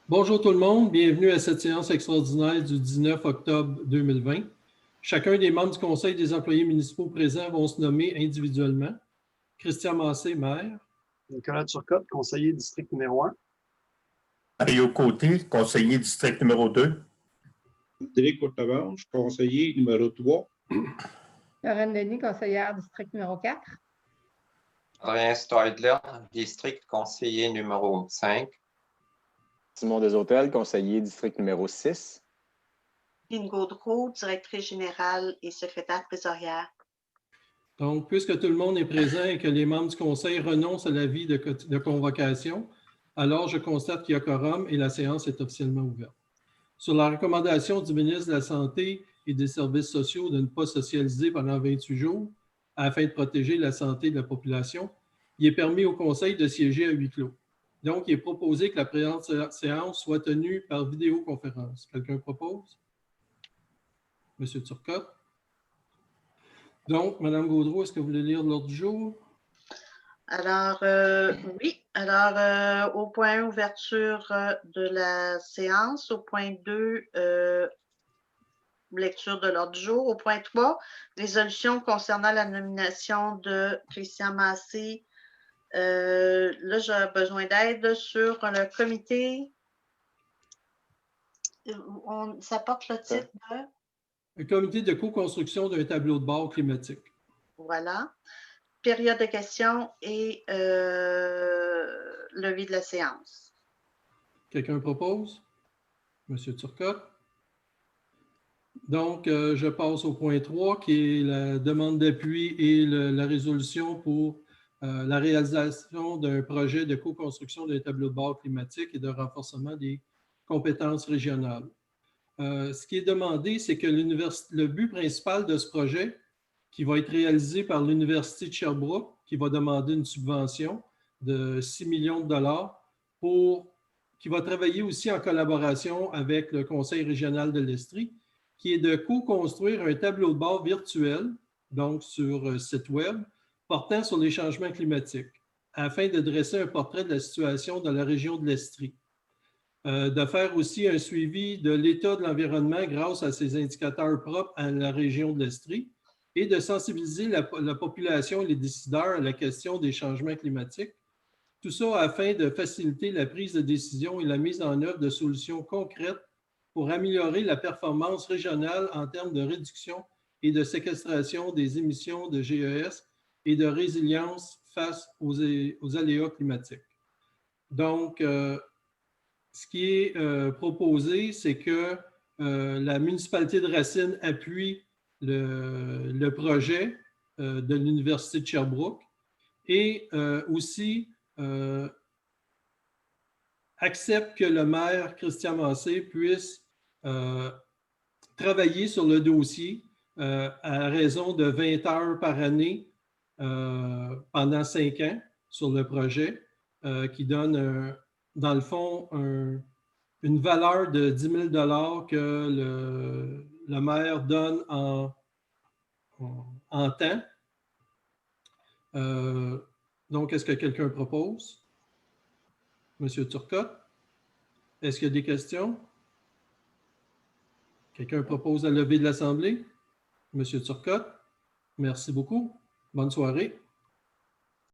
Bonjour tout le monde, bienvenue à cette séance extraordinaire du 19 octobre 2020. Chacun des membres du Conseil des employés municipaux présents vont se nommer individuellement. Christian Massé, maire. Nicolas Turcotte, conseiller district numéro 1. Mario Côté, conseiller district numéro 2. Frédéric Courtemanche, conseiller numéro 3. Lorraine Denis, conseillère district numéro 4. Adrien Steudler, district conseiller numéro 5. Simon Deshôtels, conseiller district numéro 6. Lynne Gaudreault, directrice générale et secrétaire trésorière. Donc, puisque tout le monde est présent et que les membres du Conseil renoncent à l'avis de convocation, alors je constate qu'il y a quorum et la séance est officiellement ouverte. Sur la recommandation du ministre de la Santé et des Services sociaux de ne pas socialiser pendant 28 jours afin de protéger la santé de la population, il est permis au Conseil de siéger à huis clos. Donc, il est proposé que la présente séance soit tenue par vidéoconférence. Quelqu'un propose? Monsieur Turcotte. Donc, Mme Gaudreault, est-ce que vous voulez lire l'ordre du jour? Alors, oui. Alors, au point 1, ouverture de la séance. Au point 2, lecture de l'ordre du jour. Au point 3, résolution concernant la nomination de Christian Massé. Là, j'ai besoin d'aide sur le comité. Ça porte le titre de... Le comité de co-construction d'un tableau de bord climatique. Voilà. Période de questions et levée de la séance. Quelqu'un propose? Monsieur Turcotte. Donc, je passe au point 3, qui est la demande d'appui et la résolution pour la réalisation d'un projet de co-construction d'un tableau de bord climatique et de renforcement des compétences régionales. Ce qui est demandé, c'est que le but principal de ce projet, qui va être réalisé par l'Université de Sherbrooke, qui va demander une subvention de 6 millions de dollars, qui va travailler aussi en collaboration avec le Conseil régional de l'Estrie, qui est de co-construire un tableau de bord virtuel, donc sur site web, portant sur les changements climatiques, afin de dresser un portrait de la situation dans la région de l'Estrie. De faire aussi un suivi de l'état de l'environnement grâce à ces indicateurs propres à la région de l'Estrie et de sensibiliser la population et les décideurs à la question des changements climatiques. Tout ça afin de faciliter la prise de décision et la mise en œuvre de solutions concrètes pour améliorer la performance régionale en termes de réduction et de séquestration des émissions de GES et de résilience face aux aléas climatiques. Donc, ce qui est proposé, c'est que la municipalité de Racine appuie le projet de l'Université de Sherbrooke et aussi accepte que le maire Christian Massé puisse travailler sur le dossier à raison de 20 heures par année pendant 5 ans sur le projet qui donne dans le fond, une valeur de 10 000 $ que le maire donne en temps. Donc, est-ce que quelqu'un propose? Monsieur Turcotte, est-ce qu'il y a des questions? Quelqu'un propose la levée de l'Assemblée? Monsieur Turcotte, merci beaucoup. Bonne soirée.